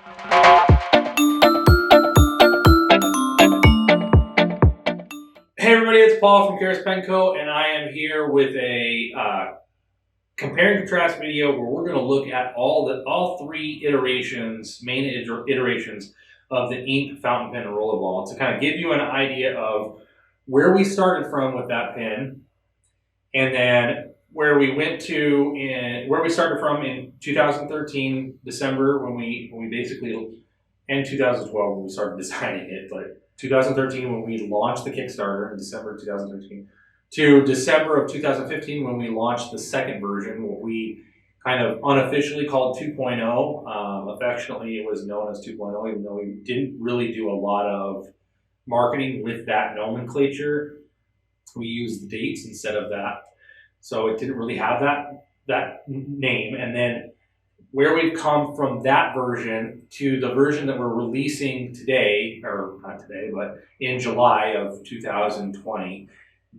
Hey everybody, it's Paul from Karis Pen Co, and I am here with a compare and contrast video where we're going to look at all three iterations, main iterations of the ink, fountain pen, and rollerball to kind of give you an idea of where we started from with that pen, and then where we started from in 2013 December when we basically, and 2012 when we started designing it, but 2013 when we launched the Kickstarter in December of 2013 to December of 2015 when we launched the second version, what we kind of unofficially called 2.0. Affectionately, it was known as 2.0, even though we didn't really do a lot of marketing with that nomenclature. We used dates instead of that, so it didn't really have that name. And then where we've come from that version to the version that we're releasing today, or not today, but in July of 2020,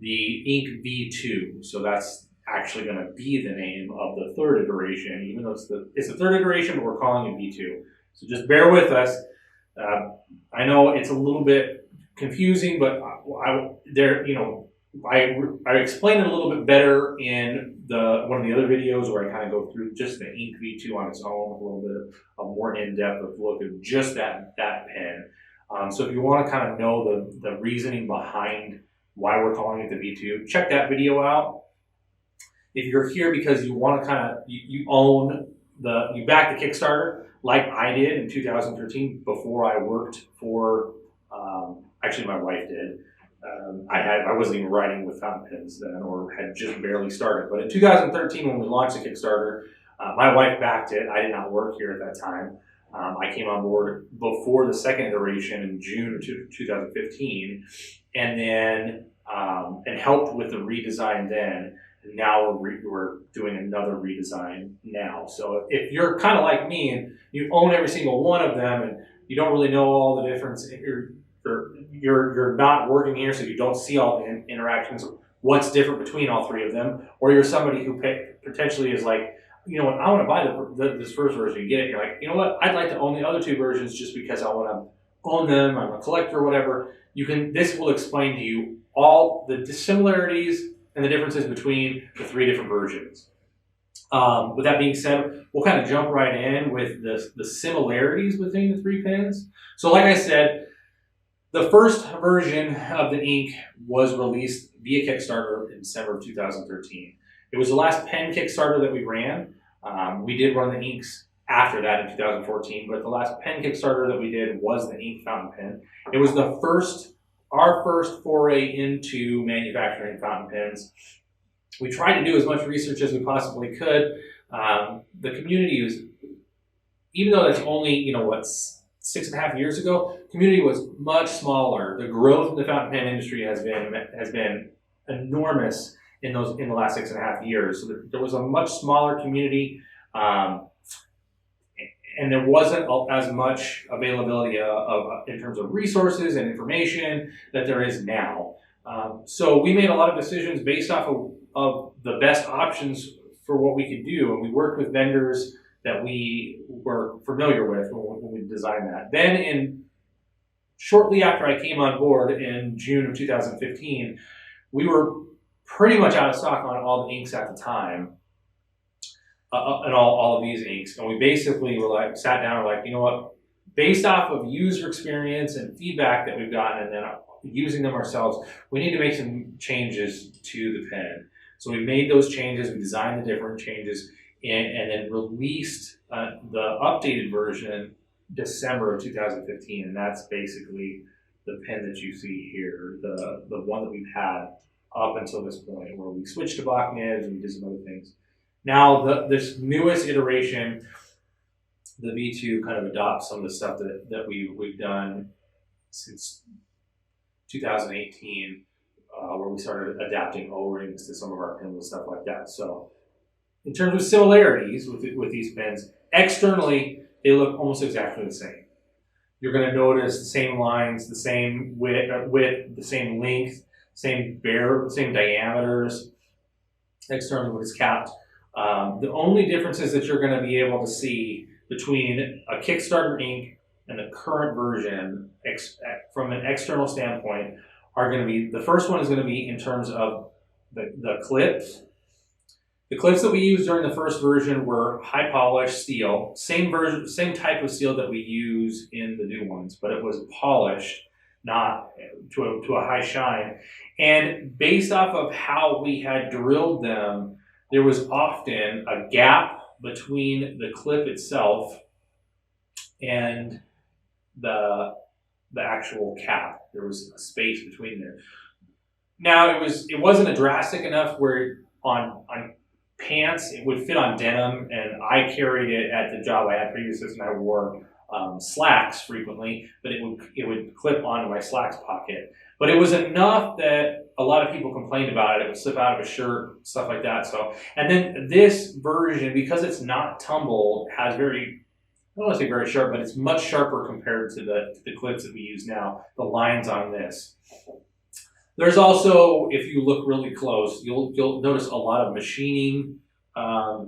the Ink V2. So that's actually going to be the name of the third iteration, even though it's the third iteration, but we're calling it V2. So just bear with us. I know it's a little bit confusing, but I explain it a little bit better in one of the other videos where I kind of go through just the Ink V2 on its own, a little bit of a more in-depth look at just that pen. So if you want to kind of know the reasoning behind why we're calling it the V2, check that video out. If you're here because you want to kind of, you back the Kickstarter like I did in 2013 before I worked for, actually my wife did. I wasn't even writing with fountain pens then, or had just barely started. But in 2013, when we launched the Kickstarter, my wife backed it. I did not work here at that time. I came on board before the second iteration in June of 2015, and then and helped with the redesign then. And now we're doing another redesign now. So if you're kind of like me and you own every single one of them and you don't really know all the difference, you're not working here, so you don't see all the interactions, what's different between all three of them, or you're somebody who potentially is like, you know what, I want to buy this first version, you get it, you're like, you know what, I'd like to own the other two versions just because I want to own them, I'm a collector or whatever. This will explain to you all the similarities and the differences between the three different versions. With that being said, we'll kind of jump right in with the similarities between the three pens. So like I said, the first version of the Ink was released via Kickstarter in December of 2013. It was the last pen Kickstarter that we ran. We did run the Inks after that in 2014, but the last pen Kickstarter that we did was the Ink fountain pen. It was our first foray into manufacturing fountain pens. We tried to do as much research as we possibly could. The community was, even though it's only, 6.5 years ago, community was much smaller. The growth in the fountain pen industry has been enormous in the last 6.5 years. So there was a much smaller community, and there wasn't as much availability in terms of resources and information that there is now. So we made a lot of decisions based off of the best options for what we could do, and we worked with vendors that we were familiar with when we designed that. Then shortly after I came on board in June of 2015, we were pretty much out of stock on all the inks at the time, and all of these inks. And we basically sat down and like, you know what, based off of user experience and feedback that we've gotten and then using them ourselves, we need to make some changes to the pen. So we made those changes, we designed the different changes, and then released the updated version December of 2015, and that's basically the pen that you see here, the one that we've had up until this point, where we switched to block nibs and we did some other things. Now this newest iteration, the V2, kind of adopts some of the stuff that we've done since 2018, where we started adapting O-rings to some of our pins and stuff like that. So in terms of similarities with these pens, externally, they look almost exactly the same. You're going to notice the same lines, the same width, the same length, same diameters. Externally, when it's capped, the only differences that you're going to be able to see between a Kickstarter ink and the current version from an external standpoint are going to be, the first one is going to be in terms of the clips. The clips that we used during the first version were high polished steel, same type of steel that we use in the new ones, but it was polished, not to a high shine. And based off of how we had drilled them, there was often a gap between the clip itself and the actual cap. There was a space between there. Now it wasn't a drastic enough where on pants it would fit on denim, and I carried it at the job I had previously, and I wore slacks frequently, but it would clip onto my slacks pocket. But it was enough that a lot of people complained about it. It would slip out of a shirt, stuff like that. So, and then this version, because it's not tumbled, has very, I don't want to say very sharp, but it's much sharper compared to the clips that we use now, the lines on this. There's also, if you look really close, you'll notice a lot of machining, a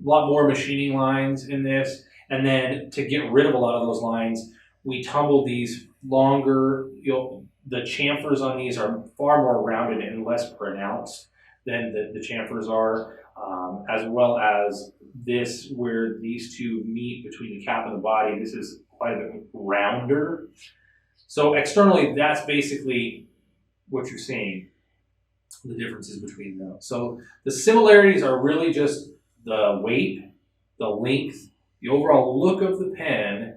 lot more machining lines in this. And then to get rid of a lot of those lines, we tumble these longer. The chamfers on these are far more rounded and less pronounced than the chamfers are, as well as this, where these two meet between the cap and the body. This is quite a bit rounder. So externally, that's basically what you're seeing, the differences between those. So the similarities are really just the weight, the length, the overall look of the pen,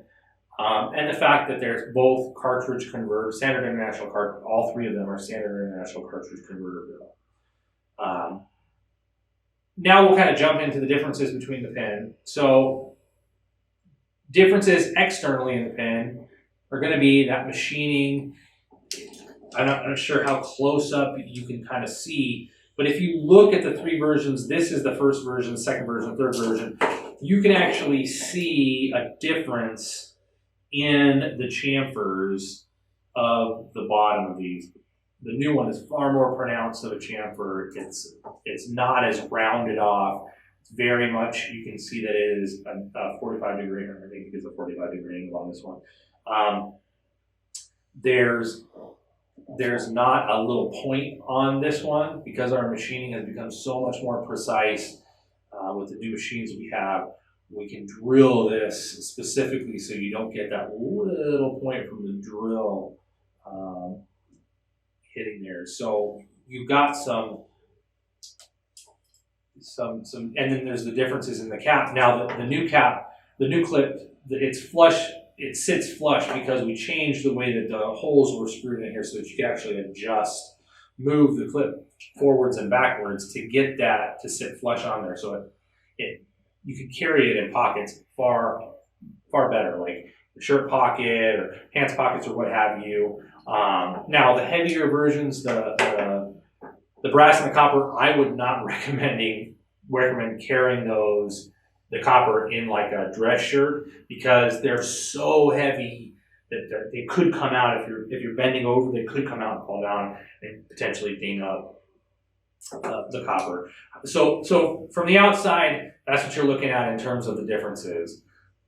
and the fact that there's both cartridge converter, standard international cartridge, all three of them are standard international cartridge converter bill. Now we'll kind of jump into the differences between the pen. So differences externally in the pen are going to be that machining. I'm not sure how close up you can kind of see, but if you look at the three versions, this is the first version, second version, third version, you can actually see a difference in the chamfers of the bottom of these. The new one is far more pronounced of a chamfer. It's not as rounded off. It's very much, you can see that it is a 45 degree, I think it's a 45 degree angle on this one. There's not a little point on this one because our machining has become so much more precise with the new machines we have. We can drill this specifically so you don't get that little point from the drill hitting there. So you've got some, and then there's the differences in the cap. Now the new cap, the new clip, it's flush. It sits flush because we changed the way that the holes were screwed in here so that you can actually adjust, move the clip forwards and backwards to get that to sit flush on there. So you can carry it in pockets far better, like the shirt pocket or pants pockets or what have you. Now the heavier versions, the brass and the copper, I would not recommend carrying the copper in like a dress shirt because they're so heavy that they could come out if you're bending over. They could come out and fall down and potentially ding up the copper. So from the outside, that's what you're looking at in terms of the differences.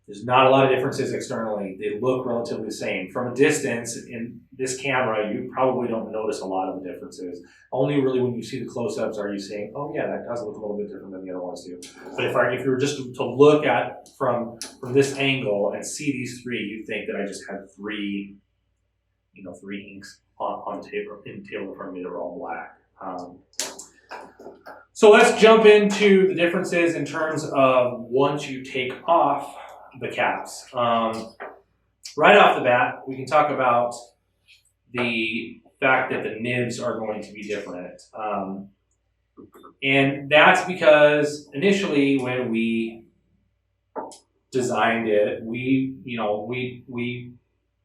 There's not a lot of differences externally. They look relatively the same. From a distance, in this camera, you probably don't notice a lot of the differences. Only really when you see the close-ups are you saying, oh yeah, that does look a little bit different than the other ones do. But if you were just to look at from this angle and see these three, you'd think that I just had three inks on table in front of me that are all black. So let's jump into the differences in terms of once you take off the caps. Right off the bat, we can talk about the fact that the nibs are going to be different. And that's because initially when we designed it, we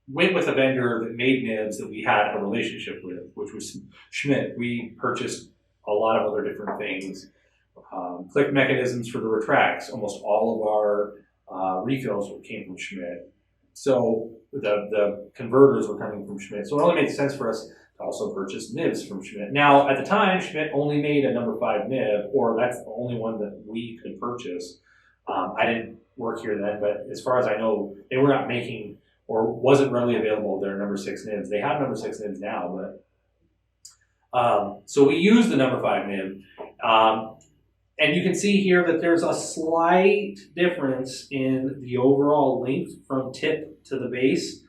went with a vendor that made nibs that we had a relationship with, which was Schmidt. We purchased a lot of other different things. Click mechanisms for the retracts. Almost all of our refills came from Schmidt. So the converters were coming from Schmidt. So it only made sense for us to also purchase nibs from Schmidt. Now, at the time, Schmidt only made a number 5 nib, or that's the only one that we could purchase. I didn't work here then, but as far as I know, they were not making or wasn't readily available their number 6 nibs. They have number 6 nibs now, but so we use the number 5 nib. And you can see here that there's a slight difference in the overall length from tip to the base.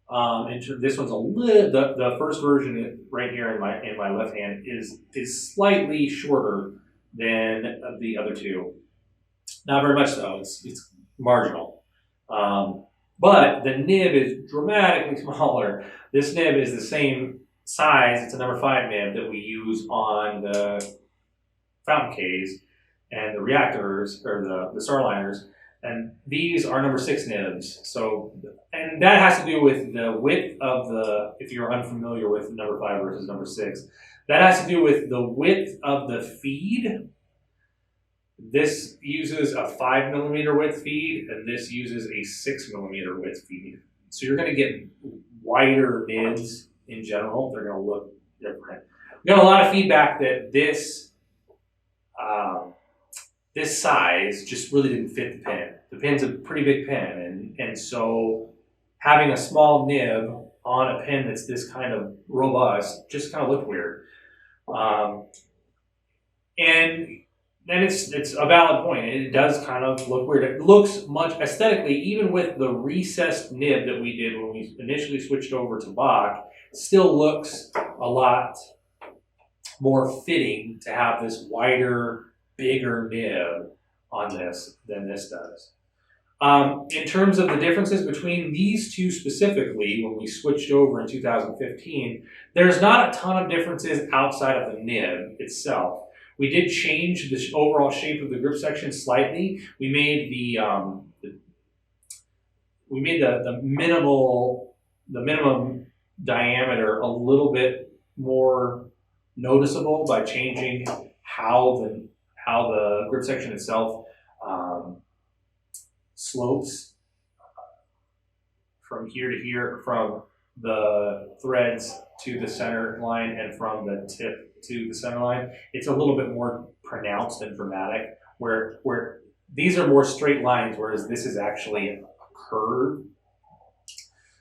And this one's a little, the first version right here in my left hand is slightly shorter than the other two. Not very much though, it's marginal. But the nib is dramatically smaller. This nib is the same size, it's a number 5 nib that we use on the fountain Ks and the reactors, or the starliners, and these are number 6 nibs. So, and that has to do with the width of the, if you're unfamiliar with number 5 versus number 6, that has to do with the width of the feed. This uses a 5 millimeter width feed, and this uses a 6 millimeter width feed. So you're gonna get wider nibs in general. They're gonna look different. We got a lot of feedback that this size just really didn't fit the pen. The pen's a pretty big pen, and so having a small nib on a pen that's this kind of robust just kind of looked weird. And then it's a valid point. It does kind of look weird. It looks much aesthetically, even with the recessed nib that we did when we initially switched over to Bach, still looks a lot more fitting to have this wider, bigger nib on this than this does. In terms of the differences between these two specifically, when we switched over in 2015, there's not a ton of differences outside of the nib itself. We did change the overall shape of the grip section slightly. We made the minimum diameter a little bit more noticeable by changing how the grip section itself slopes from here to here, from the threads to the center line and from the tip to the center line. It's a little bit more pronounced and dramatic, where these are more straight lines, whereas this is actually a curve.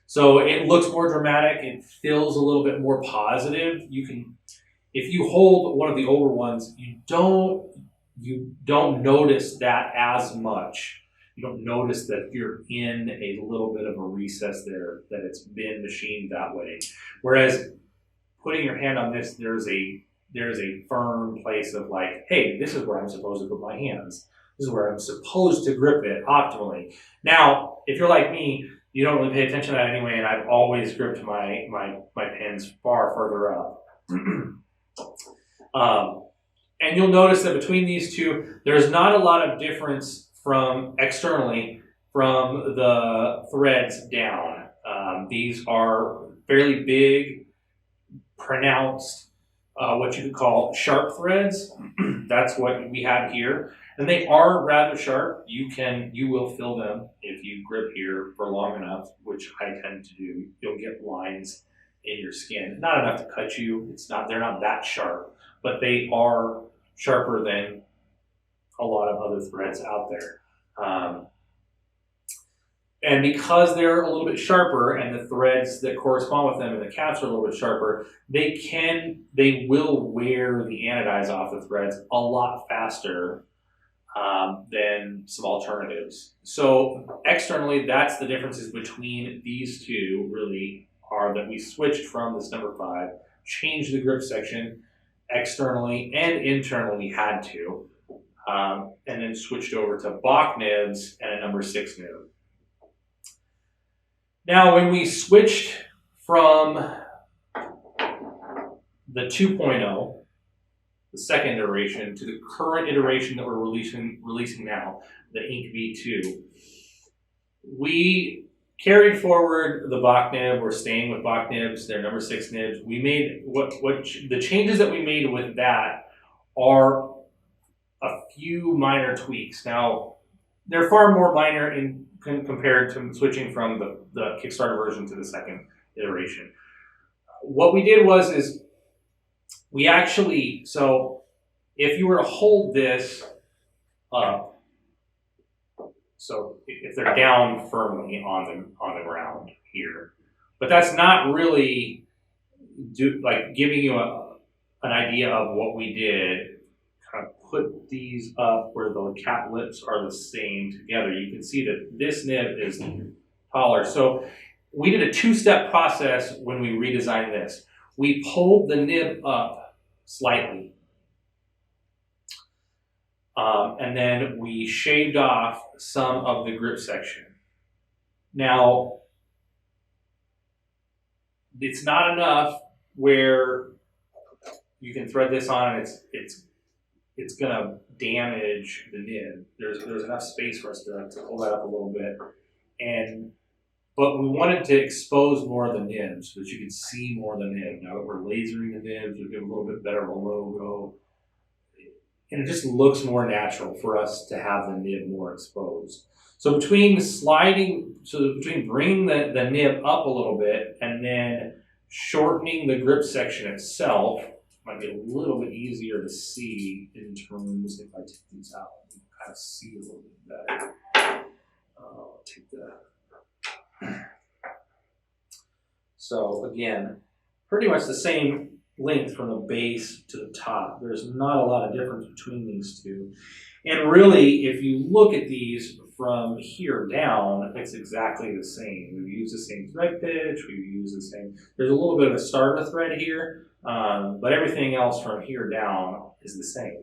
So it looks more dramatic, it feels a little bit more positive. You can, if you hold one of the older ones, you don't notice that as much. You don't notice that you're in a little bit of a recess there, that it's been machined that way. Whereas putting your hand on this, there's a firm place of like, hey, this is where I'm supposed to put my hands. This is where I'm supposed to grip it optimally. Now, if you're like me, you don't really pay attention to that anyway, and I've always gripped my pens far further up. And you'll notice that between these two, there's not a lot of difference from externally from the threads down. These are fairly big, pronounced, what you could call sharp threads. That's what we have here. And they are rather sharp. You will feel them if you grip here for long enough, which I tend to do. You'll get lines in your skin. Not enough to cut you. They're not that sharp, but they are sharper than a lot of other threads out there. And because they're a little bit sharper, and the threads that correspond with them and the caps are a little bit sharper, they will wear the anodize off the threads a lot faster than some alternatives. So externally, that's the differences between these two really are that we switched from this number 5, changed the grip section externally and internally, we had to, and then switched over to Bach nibs and a number 6 nib. Now, when we switched from the 2.0, the second iteration, to the current iteration that we're releasing now, the Ink V2, we carried forward the Bach nib. We're staying with Bach nibs. They're number 6 nibs. We made the changes that we made with that are a few minor tweaks. Now, they're far more minor compared to switching from the Kickstarter version to the second iteration. What we did is we actually, so if you were to hold this up, So if they're down firmly on the ground here, but that's not really giving you an idea of what we did. Kind of put these up where the cap lips are the same together. You can see that this nib is taller. So we did a two-step process when we redesigned this. We pulled the nib up slightly. And then we shaved off some of the grip section. Now, it's not enough where you can thread this on and it's gonna damage the nib. There's enough space for us to pull that up a little bit. But we wanted to expose more of the nib so that you could see more of the nib. Now that we're lasering the nibs, we'll get a little bit better of a logo. And it just looks more natural for us to have the nib more exposed. So between bringing the nib up a little bit and then shortening the grip section itself, might be a little bit easier to see in terms, if I take these out, you can kind of see a little bit better. I'll take that. So again, pretty much the same length from the base to the top. There's not a lot of difference between these two. And really, if you look at these from here down, it's exactly the same. We've used the same thread pitch, we've used the same, there's a little bit of a starter thread here, but everything else from here down is the same.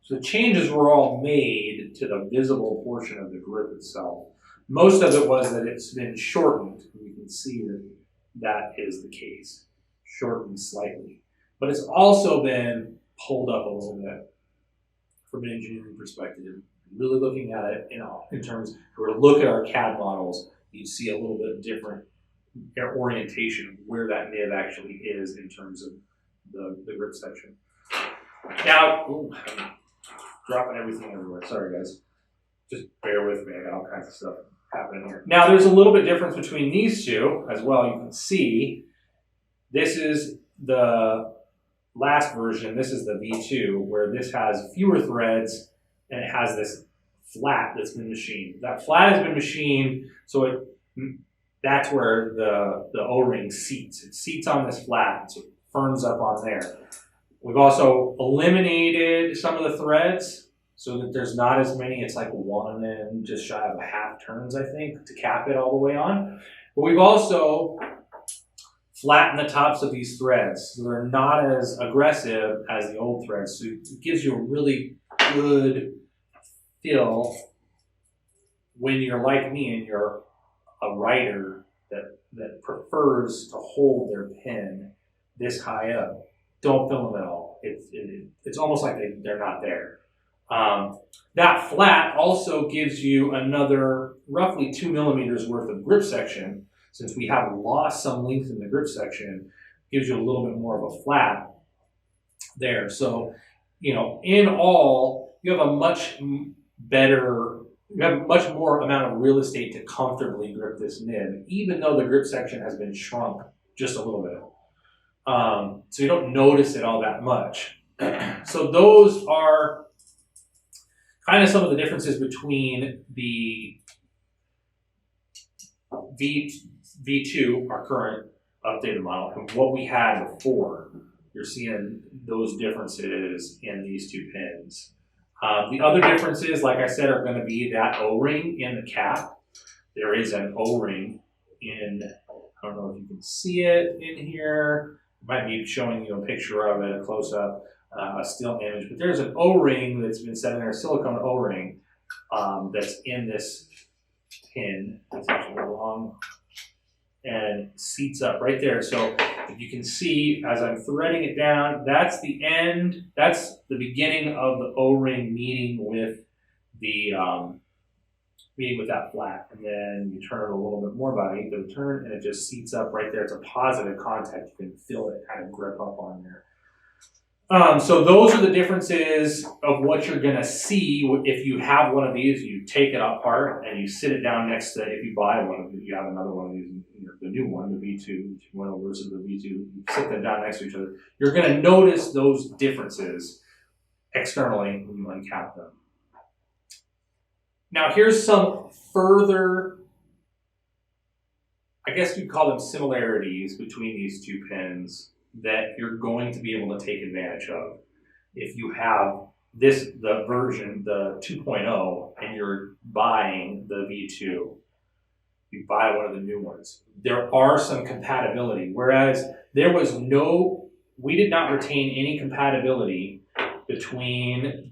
So the changes were all made to the visible portion of the grip itself. Most of it was that it's been shortened. You can see that that is the case, shortened slightly. But it's also been pulled up a little bit from an engineering perspective. Really looking at it, in terms, if we were to look at our CAD models, you see a little bit different orientation of where that nib actually is in terms of the grip section. Now, I'm dropping everything everywhere. Sorry, guys. Just bear with me. I got all kinds of stuff happening here. Now, there's a little bit difference between these two as well. You can see this is the last version. This is the V2, where this has fewer threads and it has this flat that's been machined. That flat has been machined, so that's where the O-ring seats. It seats on this flat, so it firms up on there. We've also eliminated some of the threads so that there's not as many. It's like 1 and just shy of a half turns, I think, to cap it all the way on. But we've also flattened the tops of these threads so they're not as aggressive as the old threads. So it gives you a really good feel when you're like me and you're a writer that prefers to hold their pen this high up. Don't film them at all. It's almost like they're not there. That flat also gives you another roughly 2 millimeters worth of grip section. Since we have lost some length in the grip section, gives you a little bit more of a flat there. So, in all, you have a much more amount of real estate to comfortably grip this nib, even though the grip section has been shrunk just a little bit. So you don't notice it all that much. So those are kind of some of the differences between the V2, our current updated model, and what we had before. You're seeing those differences in these two pins. The other differences, like I said, are going to be that O-ring in the cap. There is an O-ring in, I don't know if you can see it in here. Might be showing you a picture of it, a close-up, a still image. But there's an O-ring that's been set in there, a silicone O-ring that's in this pin. It's actually long and seats up right there. So if you can see, as I'm threading it down, that's the end. That's the beginning of the O-ring meeting with the that flat, and then you turn it a little bit more about an 1/8 turn, and it just seats up right there. It's a positive contact. You can feel it kind of grip up on there. So those are the differences of what you're going to see if you have one of these. You take it apart and you sit it down next to, if you buy one of these, you have another one of these, the new one, the V2 versus the V2, you sit them down next to each other. You're going to notice those differences externally when you uncap them. Now here's some further, I guess you'd call them similarities between these two pins that you're going to be able to take advantage of if you have the version, the 2.0, and you're buying the V2. You buy one of the new ones. There are some compatibility, whereas we did not retain any compatibility between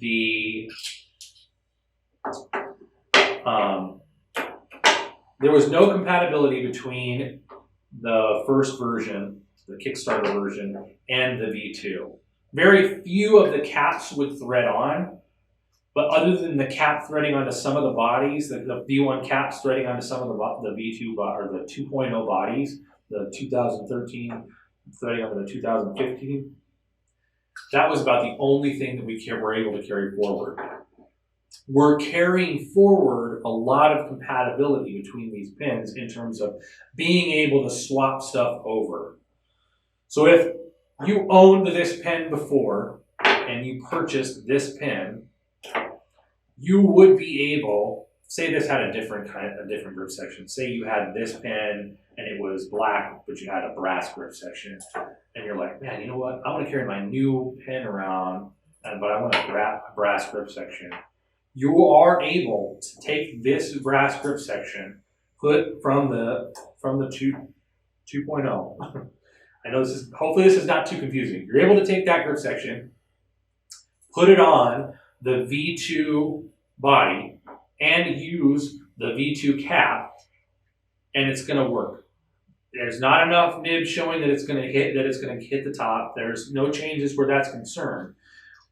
there was no compatibility between the first version, the Kickstarter version, and the V2. Very few of the caps would thread on, but other than the cap threading onto some of the bodies, the V1 caps threading onto some of the V2 or the 2.0 bodies, the 2013 threading onto the 2015, that was about the only thing that we were able to carry forward. We're carrying forward a lot of compatibility between these pins in terms of being able to swap stuff over. So if you owned this pin before and you purchased this pin, you would be able, say this had a different grip section. Say you had this pin and it was black, but you had a brass grip section. And you're like, man, you know what? I want to carry my new pin around, but I want a brass grip section. You are able to take this brass grip section, put from the 2.0. I know hopefully this is not too confusing. You're able to take that grip section, put it on the V2 body, and use the V2 cap, and it's going to work. There's not enough nib showing that it's going to hit the top. There's no changes where that's concerned.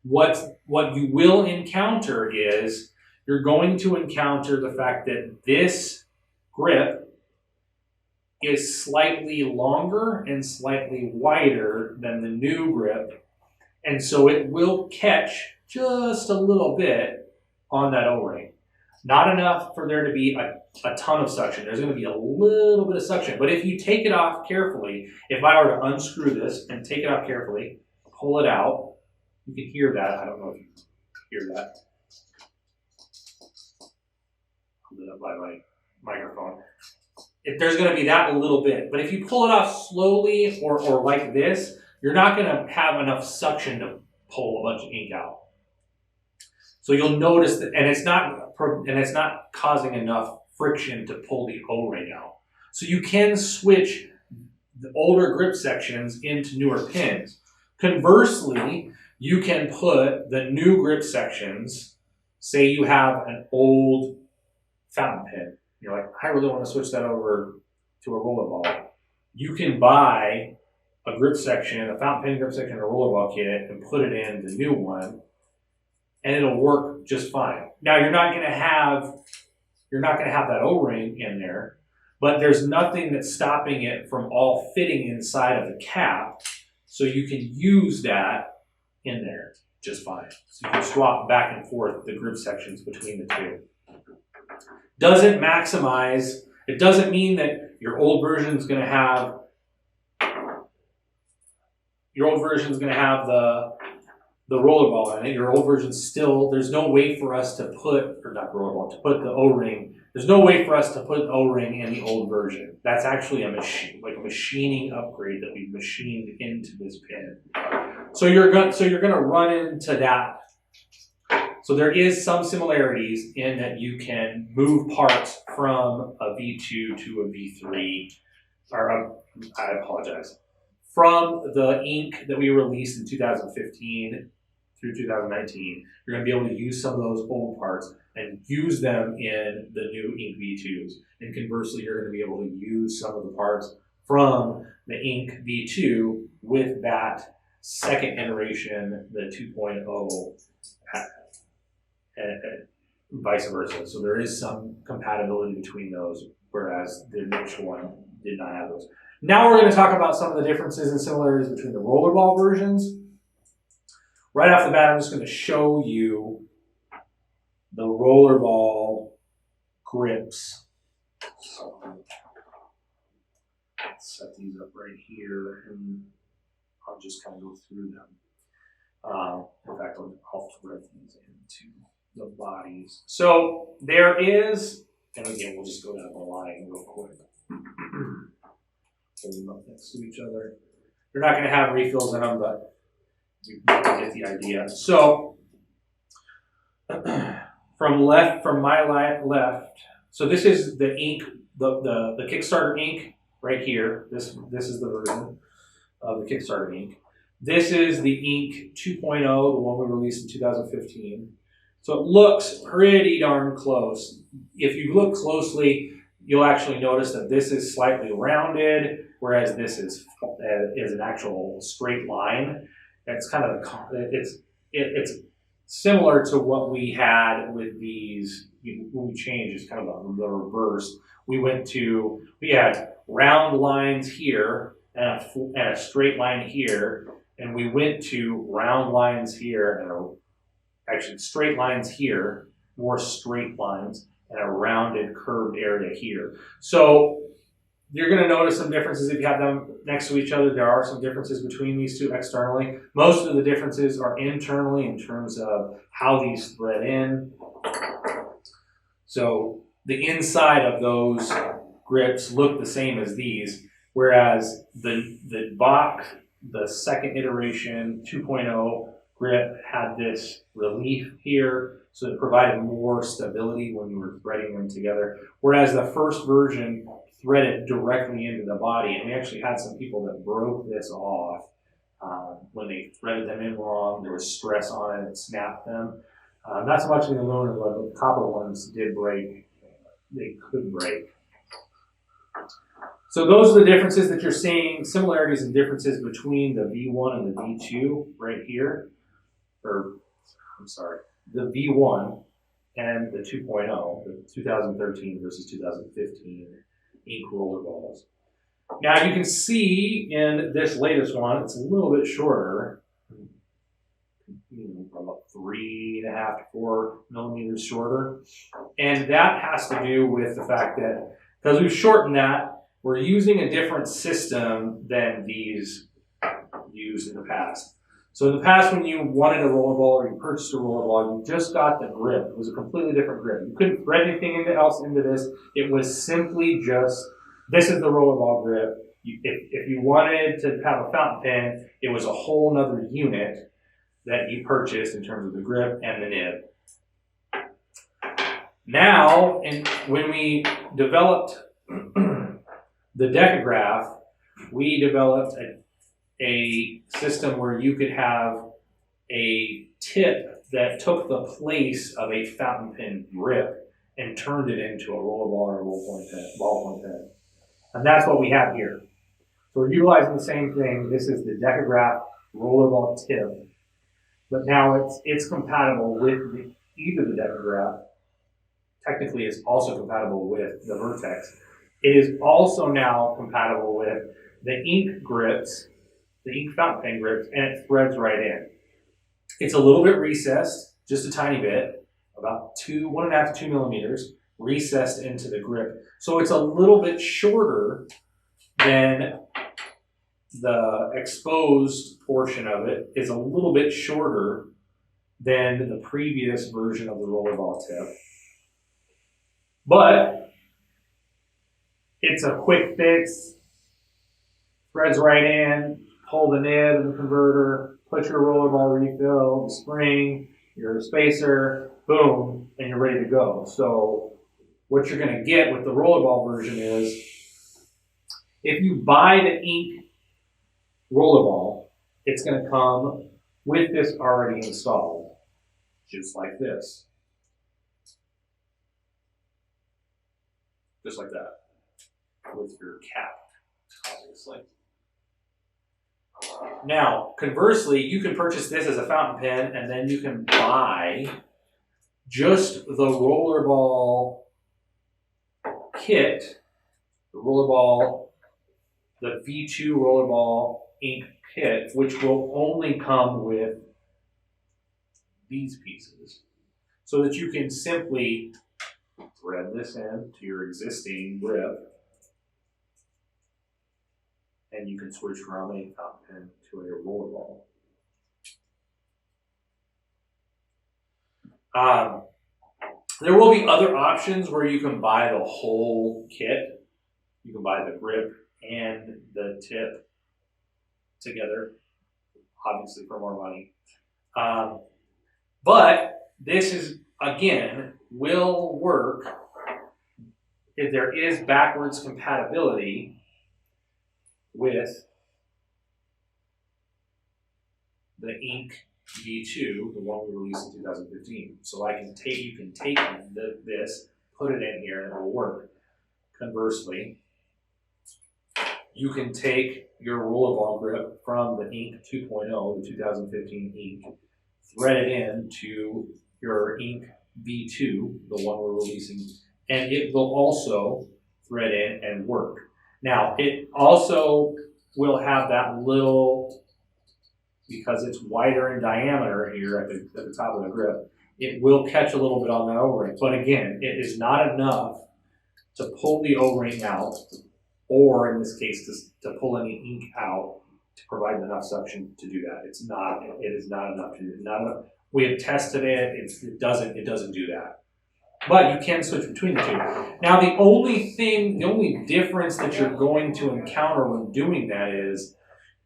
What you will encounter is you're going to encounter the fact that this grip is slightly longer and slightly wider than the new grip, and so it will catch just a little bit on that O-ring. Not enough for there to be a ton of suction. There's going to be a little bit of suction, but if you take it off carefully, if I were to unscrew this and take it off carefully, pull it out, you can hear that. I don't know if you can hear that. I'll do that by my microphone. There's going to be that a little bit, but if you pull it off slowly or like this, you're not going to have enough suction to pull a bunch of ink out. So you'll notice that, and it's not causing enough friction to pull the O-ring out. So you can switch the older grip sections into newer pins. Conversely, you can put the new grip sections, say you have an old fountain pen. You're like, I really want to switch that over to a rollerball. You can buy a grip section, a fountain pen grip section, a rollerball kit, and put it in the new one, and it'll work just fine. Now you're not going to have that O-ring in there, but there's nothing that's stopping it from all fitting inside of the cap, so you can use that in there just fine. So you can swap back and forth the grip sections between the two. Doesn't maximize, it doesn't mean that your old version is going to have the rollerball in it. Your old version still, there's no way for us to put the O-ring. There's no way for us to put the O-ring in the old version. That's actually a machining upgrade that we've machined into this pin. So you're going to run into that. So there is some similarities in that you can move parts from a V2 to a V3, I apologize. From the ink that we released in 2015 through 2019, you're going to be able to use some of those old parts and use them in the new ink V2s. And conversely, you're going to be able to use some of the parts from the ink V2 with that second iteration, the 2.0, and vice versa. So there is some compatibility between those, whereas the initial one did not have those. Now we're going to talk about some of the differences and similarities between the rollerball versions. Right off the bat, I'm just going to show you the rollerball grips. So let's set these up right here, and I'll just kind of go through them. In fact, I'll thread these in too. the bodies. So there is, and again, we'll just go down the line real quick. Hold them up next to each other. They're not going to have refills in them, but you get the idea. So from my left, so this is the ink, the Kickstarter ink right here. This is the version of the Kickstarter ink. This is the ink 2.0, the one we released in 2015. So it looks pretty darn close. If you look closely, you'll actually notice that this is slightly rounded, whereas this is an actual straight line. It's kind of it's similar to what we had with these. When we changed, it's kind of the reverse. We had round lines here and a straight line here, and we went to round lines here and actually straight lines here, more straight lines, and a rounded curved area here. So you're going to notice some differences if you have them next to each other. There are some differences between these two externally. Most of the differences are internally in terms of how these thread in. So the inside of those grips look the same as these, whereas the box, the second iteration 2.0 grip had this relief here, so it provided more stability when you were threading them together. Whereas the first version threaded directly into the body, and we actually had some people that broke this off when they threaded them in wrong. There was stress on it, it snapped them. Not so much in the aluminum, but the copper ones did break. They could break. So those are the differences that you're seeing, similarities and differences between the V1 and the V2 right here. Or, I'm sorry, the V1 and the 2.0, the 2013 versus 2015 ink rollerballs. Now you can see in this latest one, it's a little bit shorter, about 3.5 to 4 millimeters shorter. And that has to do with the fact that because we've shortened that, we're using a different system than these used in the past. So in the past, when you wanted a rollerball or you purchased a rollerball, you just got the grip. It was a completely different grip. You couldn't thread anything else into this. It was simply just, this is the rollerball grip. If you wanted to have a fountain pen, it was a whole nother unit that you purchased in terms of the grip and the nib. Now, when we developed the Decograph, we developed a system where you could have a tip that took the place of a fountain pen grip and turned it into a rollerball or a ballpoint pen. And that's what we have here. So we're utilizing the same thing. This is the Decograph rollerball tip, but now it's compatible with either the Decograph. Technically, it's also compatible with the Vertex. It is also now compatible with the ink grips, the ink fountain pen grips, and it threads right in. It's a little bit recessed, just a tiny bit, about 1.5 to 2 millimeters, recessed into the grip. So it's a little bit shorter than the exposed portion of it is a little bit shorter than the previous version of the rollerball tip. But it's a quick fix, threads right in, pull the nib and the converter, put your rollerball refill, the spring, your spacer, boom, and you're ready to go. So what you're going to get with the rollerball version is, if you buy the ink rollerball, it's going to come with this already installed, just like this. Just like that, with your cap, obviously. Now, conversely, you can purchase this as a fountain pen, and then you can buy just the rollerball kit, the V2 rollerball ink kit, which will only come with these pieces, so that you can simply thread this in to your existing grip, and you can switch from a fountain pen to a rollerball. There will be other options where you can buy the whole kit. You can buy the grip and the tip together, obviously for more money. But this is, again, will work if there is backwards compatibility with the Ink V2, the one we released in 2015. So you can take this, put it in here, and it will work. Conversely, you can take your rollerball grip from the Ink 2.0, the 2015 Ink, thread it into your Ink V2, the one we're releasing, and it will also thread in and work. Now, it also will have that little, because it's wider in diameter here at the top of the grip, it will catch a little bit on that O-ring. But again, it is not enough to pull the O-ring out, or in this case, to pull any ink out to provide enough suction to do that. It is not enough to do that. We have tested it, it doesn't do that. But you can switch between the two. Now, the only difference that you're going to encounter when doing that is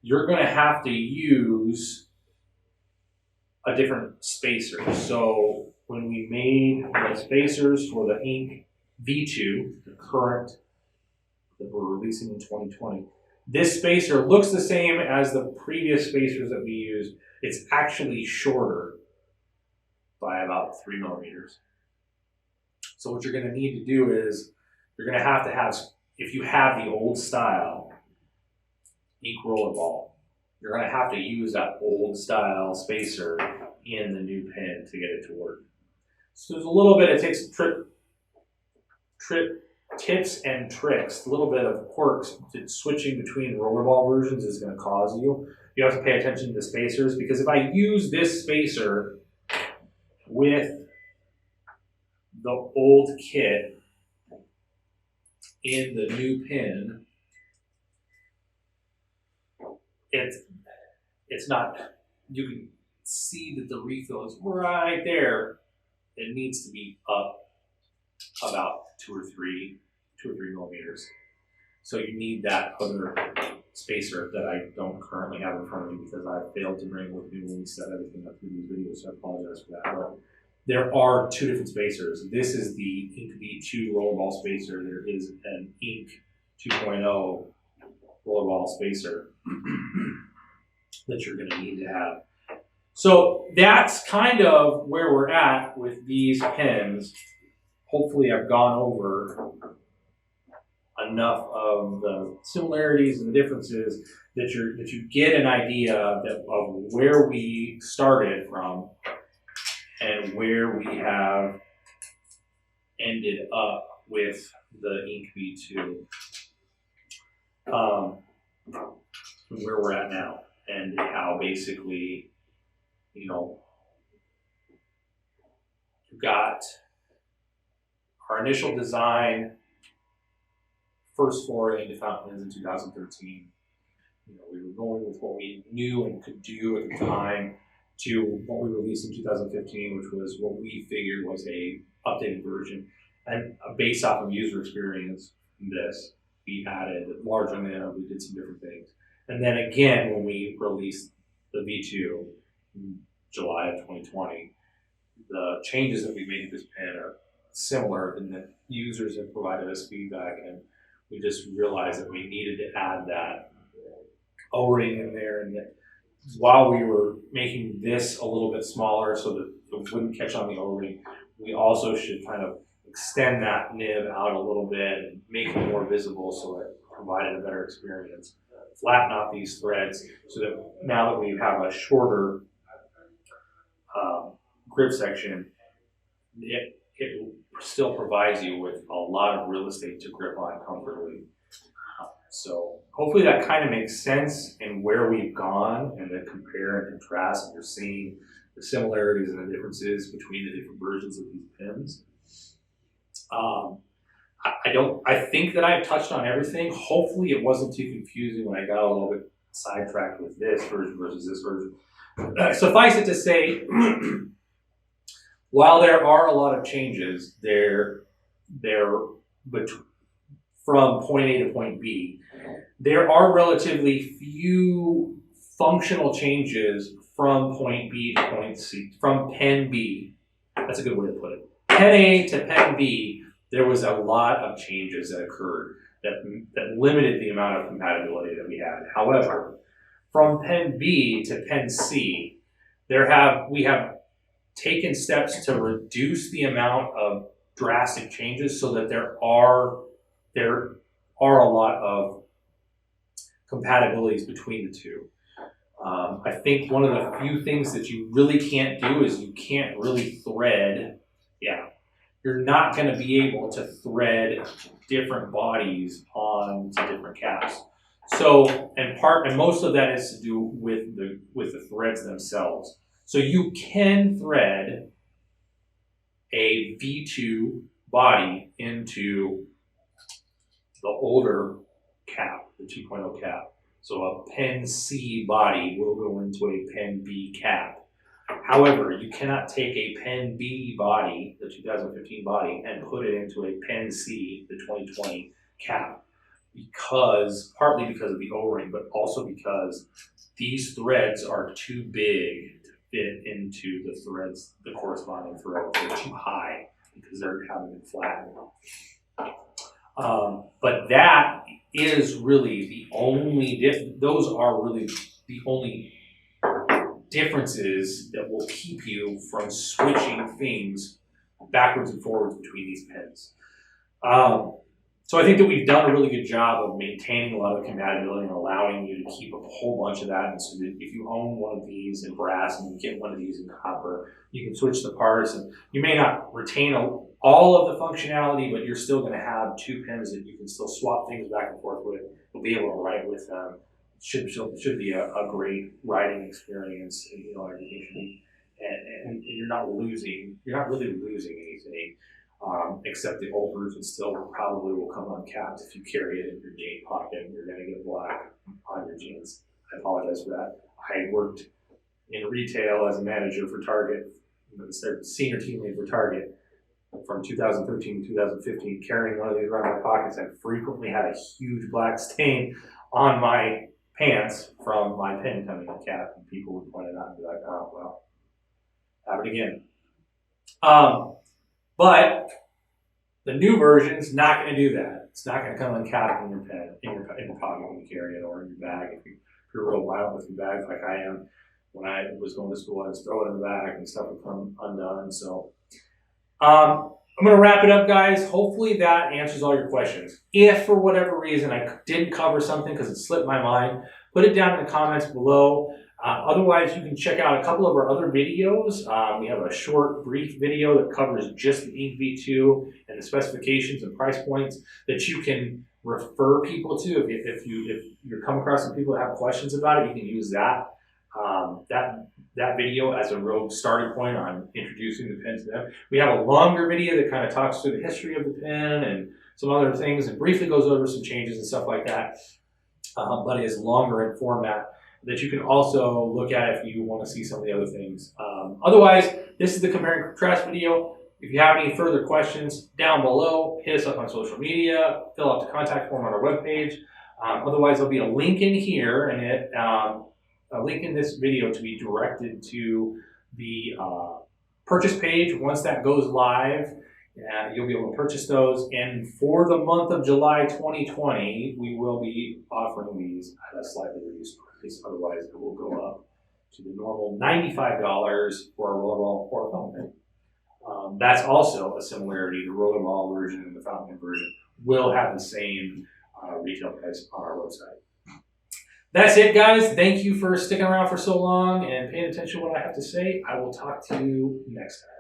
you're going to have to use a different spacer. So when we made the spacers for the Ink V2, the current that we're releasing in 2020, this spacer looks the same as the previous spacers that we used. It's actually shorter by about 3 millimeters. So what you're going to need to do is you're going to have, if you have the old style Ink Rollerball, you're going to have to use that old style spacer in the new pen to get it to work. So there's a little bit, it takes tips and tricks, a little bit of quirks that switching between rollerball versions is going to cause you. You have to pay attention to the spacers, because if I use this spacer with the old kit in the new pin, it's not, you can see that the refill is right there. It needs to be up about 2 or 3 millimeters. So you need that other spacer that I don't currently have in front of me because I failed to bring with me when we set everything up through these videos, so I apologize for that. But there are 2 different spacers. This is the Ink V2 rollerball spacer. There is an Ink 2.0 rollerball spacer that you're going to need to have. So that's kind of where we're at with these pens. Hopefully I've gone over enough of the similarities and the differences that you get an idea of where we started from and where we have ended up with the Ink V2, where we're at now, and how basically, you got our initial design, first foray into fountain pens in 2013. We were going with what we knew and could do at the time to what we released in 2015, which was what we figured was a updated version. And based off of user experience in this, we added larger nib, we did some different things. And then again, when we released the V2 in July of 2020, the changes that we made to this pen are similar in that users have provided us feedback, and we just realized that we needed to add that O-ring in there, and that while we were making this a little bit smaller so that it wouldn't catch on the O-ring, we also should kind of extend that nib out a little bit and make it more visible so it provided a better experience. Flatten out these threads so that now that we have a shorter grip section, it still provides you with a lot of real estate to grip on comfortably. So hopefully that kind of makes sense in where we've gone and the compare and contrast, and you're seeing the similarities and the differences between the different versions of these pens. I think that I've touched on everything. Hopefully it wasn't too confusing when I got a little bit sidetracked with this version versus this version. Suffice it to say, while there are a lot of changes, from point A to point B, there are relatively few functional changes from point B to point C, from pen B. That's a good way to put it. Pen A to pen B, there was a lot of changes that occurred that limited the amount of compatibility that we had. However, from pen B to pen C, we have taken steps to reduce the amount of drastic changes so that there are a lot of compatibilities between the two. I think one of the few things that you really can't do is you can't really thread. Yeah, you're not going to be able to thread different bodies onto different caps. So, and most of that is to do with the threads themselves. So you can thread a V2 body into the older cap, the 2.0 cap. So a pen C body will go into a pen B cap. However, you cannot take a pen B body, the 2015 body, and put it into a pen C, the 2020 cap, partly because of the O-ring, but also because these threads are too big to fit into the corresponding threads. They're too high because they're having been flattened. But that is really the only those are really the only differences that will keep you from switching things backwards and forwards between these pens. So I think that we've done a really good job of maintaining a lot of compatibility and allowing you to keep a whole bunch of that. And so that if you own one of these in brass and you get one of these in copper, you can switch the parts, and you may not retain all of the functionality, but you're still going to have two pens that you can still swap things back and forth with. You'll be able to write with them. Should be a great writing experience, and everything. And you're not really losing anything. Except the old version still probably will come uncapped if you carry it in your jean pocket and you're going to get black on your jeans. I apologize for that. I worked in retail as a manager for Target, senior team lead for Target from 2013 to 2015. Carrying one of these around my pockets, I frequently had a huge black stain on my pants from my pen coming uncapped, and people would point it out and be like, "Oh well, have it again." But the new version's not going to do that. It's not going to come uncapped in your pen, in your pocket when you carry it, or in your bag. If you're real wild with your bags like I am, when I was going to school, I'd just throw it in the bag and stuff would come undone. So I'm going to wrap it up, guys. Hopefully that answers all your questions. If for whatever reason I didn't cover something because it slipped my mind, put it down in the comments below. Otherwise, you can check out a couple of our other videos. We have a short, brief video that covers just the Ink V2 and the specifications and price points that you can refer people to. If you're come across some people that have questions about it, you can use that video as a real starting point on introducing the pen to them. We have a longer video that kind of talks through the history of the pen and some other things and briefly goes over some changes and stuff like that, but it is longer in format that you can also look at if you want to see some of the other things. Otherwise, this is the compare and contrast video. If you have any further questions, down below, hit us up on social media, fill out the contact form on our webpage. Otherwise, there'll be a link in here and a link in this video to be directed to the purchase page. Once that goes live, you'll be able to purchase those. And for the month of July 2020, we will be offering these at a slightly reduced price. Otherwise, it will go up to the normal $95 for a rollerball or a fountain pen. That's also a similarity. The rollerball version and the fountain pen version will have the same retail price on our website. That's it, guys. Thank you for sticking around for so long and paying attention to what I have to say. I will talk to you next time.